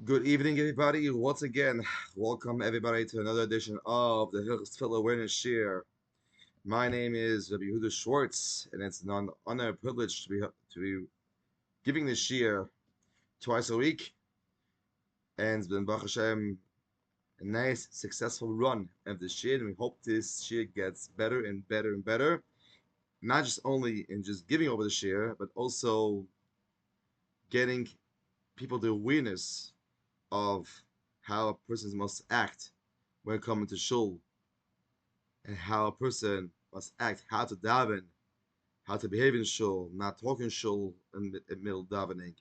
Good evening, everybody. Once again, welcome everybody to another edition of the Tefillah Awareness Share. My name is R Yehudah Schwartz, and it's an honor and privilege to be giving this share twice a week. And it's been Baruch Hashem a nice, successful run of the share, and we hope this share gets better and better and better. Not just only in just giving over the share, but also getting people the awareness of how a person must act when coming to shul, and how a person must act, how to daven, how to behave in shul, not talking shul in middle davening,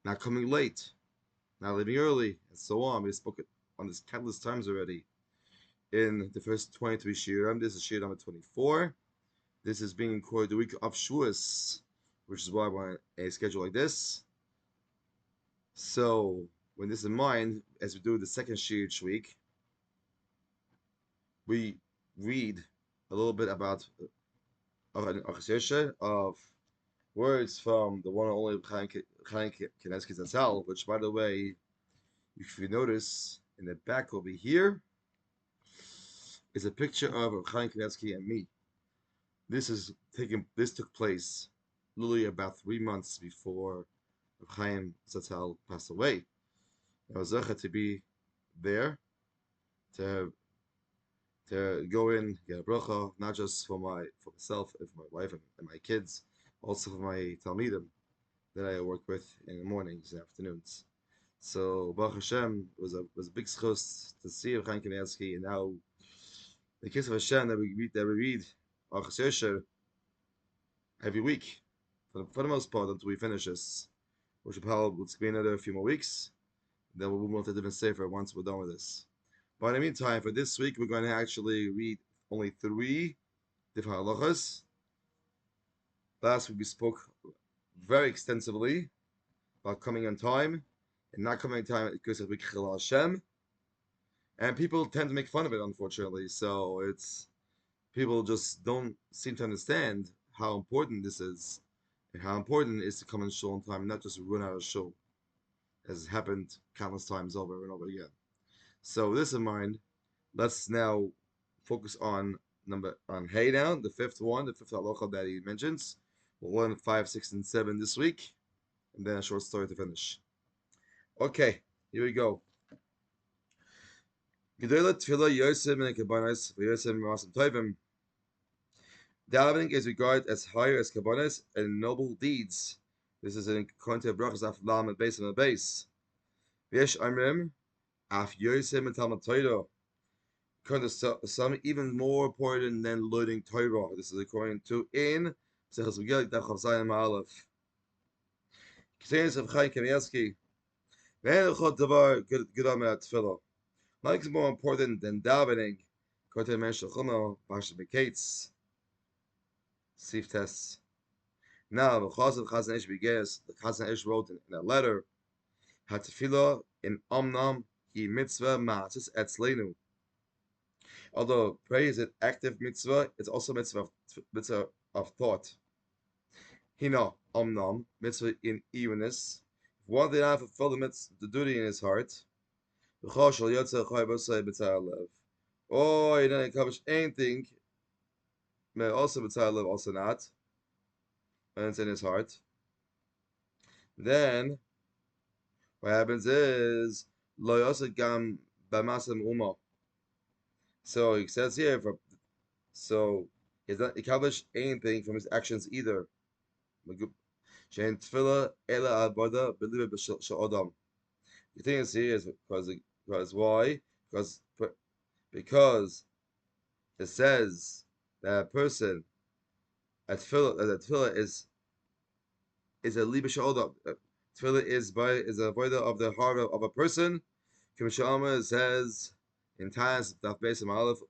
not coming late, not leaving early, and so on. We spoke on this countless times already in the first 23 shiurim. This is shiur number 24. This is being recorded the week of Shavuos, which is why I want a schedule like this. So, with this in mind, as we do the second shiur each week, we read a little bit about of words from the one and only Chaim Kanevsky Zatzal, which, by the way, if you notice in the back over here, is a picture of Chaim Kanevsky and me. This took place literally about 3 months before Chaim Zatzal passed away. I was zecher to be there to go in, get a bracha, not just for myself and for my wife and my kids, also for my talmidim that I work with in the mornings and afternoons. So Baruch Hashem was a big schus to see Chaim Kanievsky, and now the kiss of Hashem that we read Achas Yosher every week for the most part until we finish this, which will probably be another few more weeks. Then we'll move on to different sefer once we're done with this. But in the meantime, for this week, we're going to actually read only 3 different halachas. Last week we spoke very extensively about coming on time and not coming on time because of Chilul Hashem. And people tend to make fun of it, unfortunately. So people just don't seem to understand how important this is and how important it is to come in shul on time, not just run out of shul, as happened countless times over and over again. So with this in mind, let's now focus on Hey now, the fifth halacha that he mentions. We'll learn 5, 6, and 7 this week, and then a short story to finish. Okay, here we go. Davening is regarded as higher as kabbanis and noble deeds. This is in according to brachas af lam and base on the base. V'yesh amrim af yosem and talmud Torah. According to some, even more important than learning Torah. This is according to in Seches Megillah Daf Chav Zayin Ma'alef. Continues of Chaim Kanievsky. Ve'en echad davar gedol min tefillah. Nothing is more important than davening. According to Mensch Chumah Parashat Miketz. Sif tests. Now, the Chazan Ish begins. The Chazan Ish wrote in a letter, "Hatefillah in Omnam hi mitzvah ma'atzis etzleinu." Although prayer is an active mitzvah, it's also mitzvah of thought. Hina omnam mitzvah in eagerness. If one did not fulfill the duty in his heart, oh, he didn't accomplish anything. Also b'tzar also not, and it's in his heart. Then what happens is lo yosef gam b'masam uma. So he says here, so he does not accomplish anything from his actions either. Shein tefillah ela abada believe b'shadam. The thing is here is because why? Because it says that a person at tefillah is a liba shadam. Tefillah is a voida of the heart of a person. Kimishama says in times Daf Beis Aleph,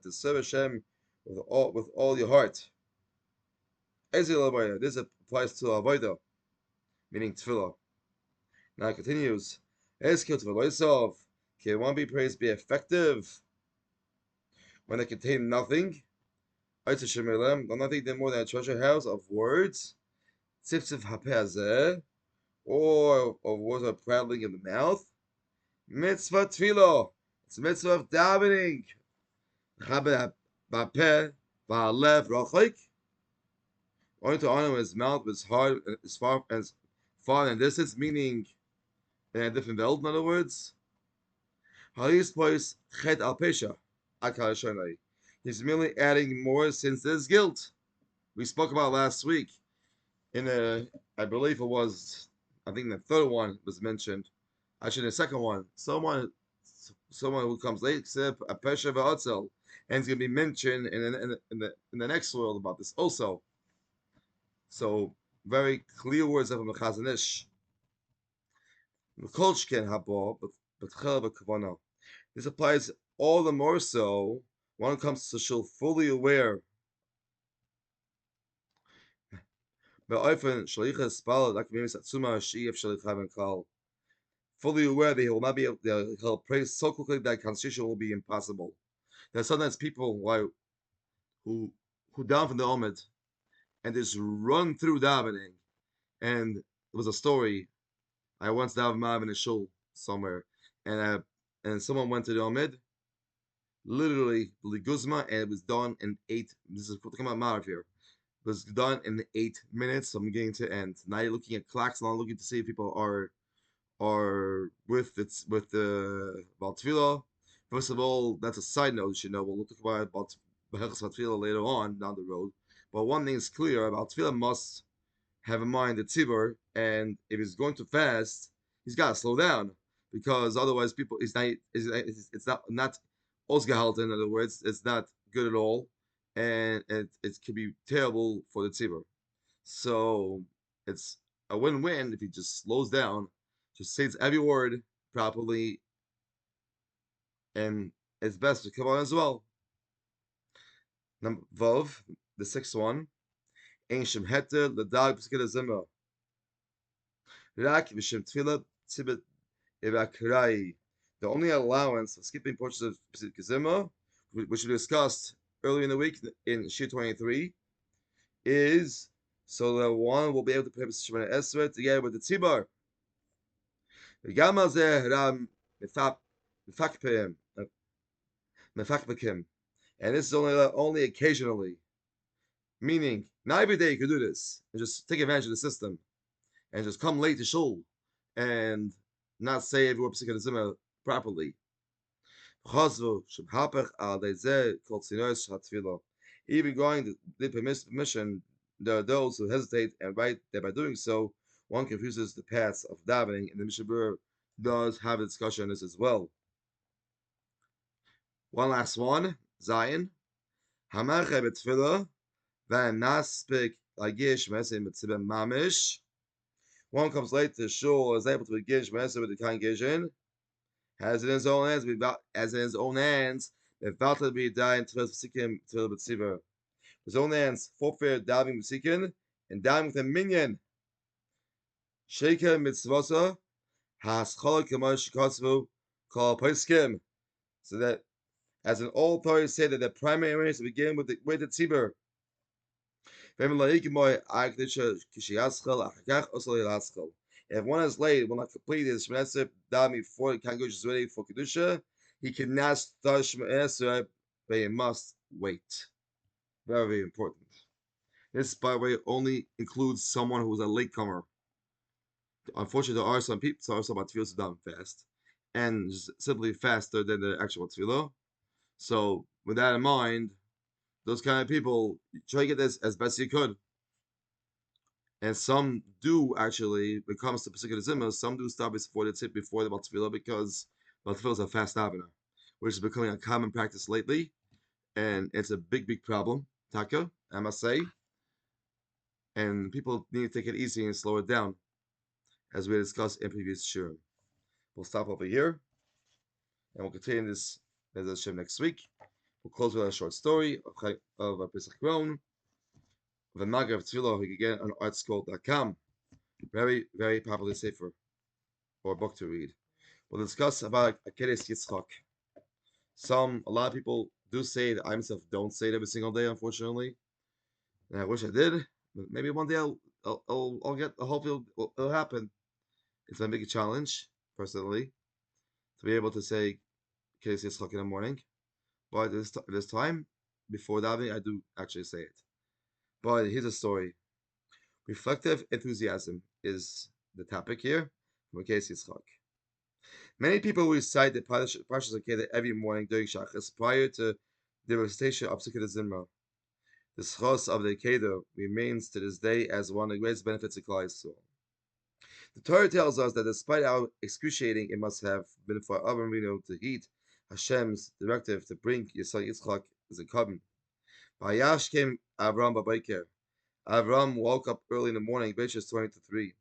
to serve Hashem with all your heart. This applies to avodah, meaning tefillah. Now it continues. Can one be praised be effective when they contain nothing? Nothing more than a treasure house of words. or words are prattling in the mouth. Mitzvah tefillah. It's a mitzvah of davening. Chabed ba'peh va'alev rachik. Only to honor his mouth was hard as far in distance, meaning in a different world. In other words, Haris pois chet al pesha. He's merely adding more since there's guilt. We spoke about last week in I believe it was, I think the third one was mentioned. Actually, the second one, someone who comes late, a pesha v'atzel, and it's going to be mentioned in the next world about this also. So very clear words of a mechazanish. This applies all the more so when it comes to shul fully aware. Fully aware that he will not be able to, he'll pray so quickly that concentration will be impossible. There's sometimes people who down from the Omid and just run through davening. And there was a story. I once davened in a shul somewhere, and someone went to the Omid, literally liguzma, and it was done in 8. This is talking about Marav here. It was done in 8 minutes from beginning to end. Now you're looking at clocks, and I'm looking to see if people are with the about tefillah. First of all, that's a side note. You should know. We'll talk about tefillah later on down the road. But one thing is clear about tefillah must have in mind the tzibur, and if he's going too fast, he's got to slow down because otherwise, people it's not ausgehalten. In other words, it's not good at all, and it can be terrible for the tzibur. So it's a win-win if he just slows down, just says every word properly, and it's best to come on as well. Number Vav, the sixth one. Ein shem heter l'dag b'skid zimra. Rak v'shem tefillah tzibet evakrai. The only allowance for skipping portions of Pesach Zimra, which we discussed earlier in the week in Shiur 23, is so that one will be able to pray Shemona Esrei together with the Tzibur. And this is only occasionally, meaning not every day you can do this and just take advantage of the system and just come late to shul and not say every word Pesach Zimra properly. Even going the permission, there are those who hesitate and write that by doing so, one confuses the paths of davening, and the Mishabur does have a discussion on this as well. One last one, Zion. Hamache betfillah, van naspik lagish mesim betzibem mamish. One comes late to shul, is able to begin shemesa with the congregation, has in his own hands, about to be dying to Sikim to the his own hands, forfeit diving with Sikin, and diving with a minion. Sheikha mitzvasa, has cholak kamosh kosvu, call Poskim. So that, as an old authorities say, that the primary way is to begin with the tzibur. If one is late, will not complete his Shemona Esrei before the congregation is ready for Kedusha, he cannot start Shemona Esrei, but he must wait. Very, very important. This, by the way, only includes someone who is a latecomer. Unfortunately, there are some people who are about tefillah done fast, and just simply faster than the actual tefillah. So, with that in mind, those kind of people, try to get this as best you could. And some do actually, when it comes to particular zimmer, some do stop before the tip before the Tefillah because Tefillah is a fast davener, which is becoming a common practice lately, and it's a big, big problem. Taka, I must say, and people need to take it easy and slow it down, as we discussed in previous shiur. We'll stop over here, and we'll continue this as a shiur next week. We'll close with a short story of a Pesach Grown, of a Maga of Tefillah who you can get on artscroll.com. Very, very popular sefer or book to read. We'll discuss about Akeres Yitzchak. A lot of people do say it. I myself don't say it every single day, unfortunately. And I wish I did. But maybe one day I'll get. Hopefully it'll happen. It's my big challenge, personally, to be able to say Keres Yitzchak in the morning. But this time, before davening, I do actually say it. But here's a story. Reflective enthusiasm is the topic here from Keres Yitzchak. Many people recite the Parshas Akedah every morning during Shachas prior to the recitation of Sukkot Zimra. The schos of the Akedah remains to this day as one of the greatest benefits of Klal Yisrael. The Torah tells us that despite how excruciating it must have been for Avraham Avinu to heed Hashem's directive to bring Yisrael Yitzchak as a covenant, Vayash came Avram Babayker. Avram woke up early in the morning, Bereshit 20-3,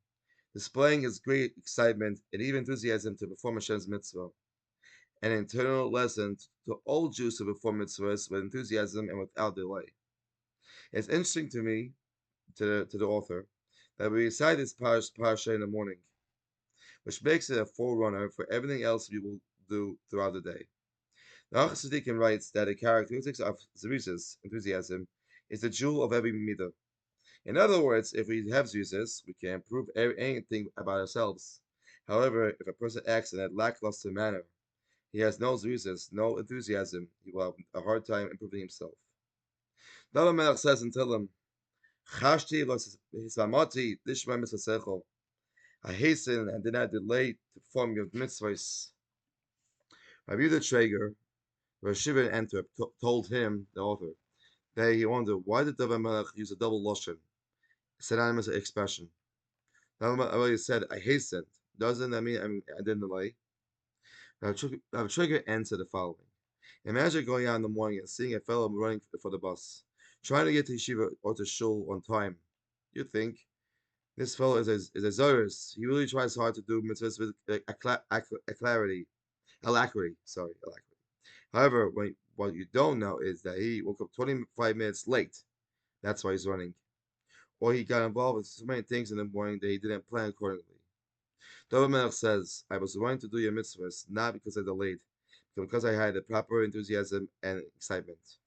displaying his great excitement and even enthusiasm to perform Hashem's mitzvah, an internal lesson to all Jews to perform mitzvahs with enthusiasm and without delay. It's interesting to me, to the author, that we recite this parasha in the morning, which makes it a forerunner for everything else we will do throughout the day. The Achas Tzadikim writes that the characteristics of Zerizus, enthusiasm, is the jewel of every midah. In other words, if we have Zerizus, we can improve anything about ourselves. However, if a person acts in a lackluster manner, he has no Zerizus, no enthusiasm, he will have a hard time improving himself. David Melech says in Tehillim, Chashti hisamati lishma mitzvah. I hasten and did not delay to perform your mitzvahs. R Yehudah Schwartz, Rosh Yeshiva in Antwerp, told him, the author, that he wondered why did David Melech use a double lashon, synonymous expression. David Melech said, I hastened. Doesn't that mean I didn't delay? Rav Schwartz answered the following. Imagine going out in the morning and seeing a fellow running for the bus, trying to get to yeshiva or to shul on time. You think, this fellow is a Zorus. He really tries hard to do mitzvahs with alacrity. However, what you don't know is that he woke up 25 minutes late. That's why he's running. Or he got involved with so many things in the morning that he didn't plan accordingly. David Melech says, I was running to do your mitzvahs, not because I delayed, but because I had the proper enthusiasm and excitement.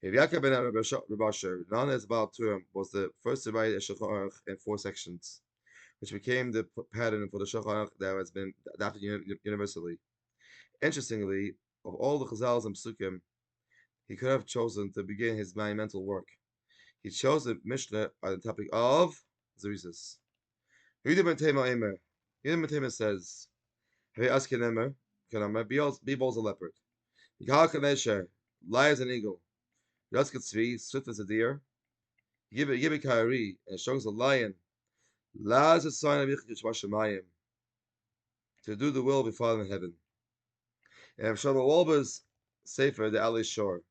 Rav Yaakov ben Rabasher, known as Baal Turim, was the first to write a Shulchan Aruch in 4 sections, which became the pattern for the Shulchan Aruch that has been adopted universally. Interestingly, of all the Chazals and Psukim, he could have chosen to begin his monumental work. He chose the Mishnah on the topic of Zerizus. Yehudah ben Tema says, Behold a leopard. Lie as an eagle. Yatzkatzvi, swift as a deer. Yibi Kairi, and strong as a lion. La is a sign of Yichud Shemayim, to do the will of the Father in heaven. And Shlomo Wolber's Sefer, the Ali Shor,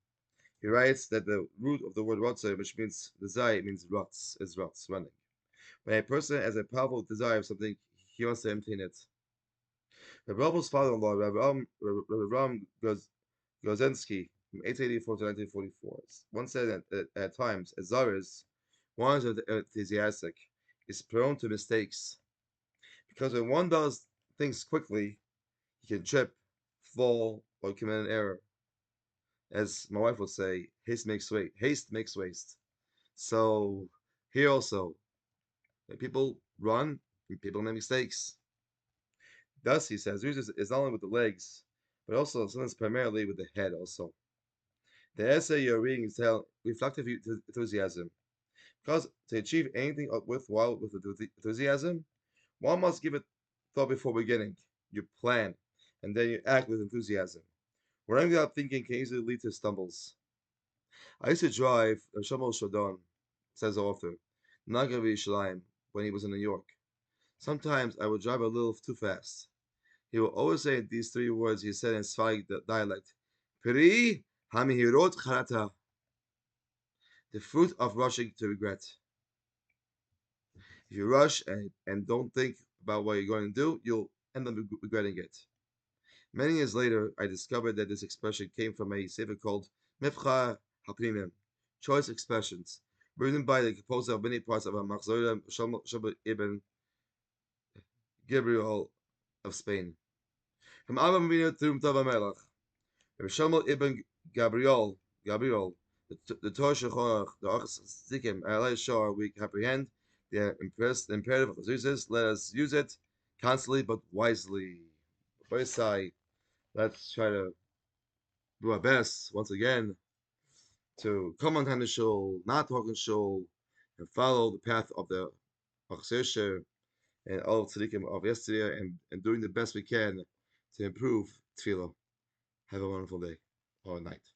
he writes that the root of the word Rotzer, which means desire, means Rotz, is Rotz, running. When a person has a powerful desire of something, he wants to obtain it. Rabbi Wolber's father-in-law, Rabbi Ram Gozensky, from 1884 to 1944, once said that at times, a Zaris, one is enthusiastic, is prone to mistakes. Because when one does things quickly, he can trip, fall, or commit an error. As my wife would say, haste makes waste. So here also, when people run, people make mistakes. Thus, he says, is not only with the legs, but also sometimes primarily with the head also. The essay you're reading is reflective enthusiasm. Because to achieve anything worthwhile with enthusiasm, one must give it thought before beginning. You plan, and then you act with enthusiasm. Running without thinking can easily lead to stumbles. I used to drive Shomol Shodon, says the author, Nagar Yerushalayim, when he was in New York. Sometimes I would drive a little too fast. He will always say these 3 words he said in Sfarik dialect, Peri hamihirot charata, the fruit of rushing to regret. If you rush and don't think about what you're going to do, you'll end up regretting it. Many years later, I discovered that this expression came from a sefer called Mifcha Haprimim, Choice Expressions, written by the composer of many parts of a Machzorim Shlomo ibn Gabriel of Spain. From Avraham Avinu through David Melech, Shlomo ibn Gabriel, the Torah Shulchan, the Achas Tzadikim, Alei Shor, we comprehend the imperative of Zerizus. Let us use it constantly but wisely. First side, let's try to do our best once again to come on time to shul, not talk in shul, and follow the path of the Achsesher and all of tzaddikim of yesterday, and doing the best we can to improve tefillah. Have a wonderful day or night.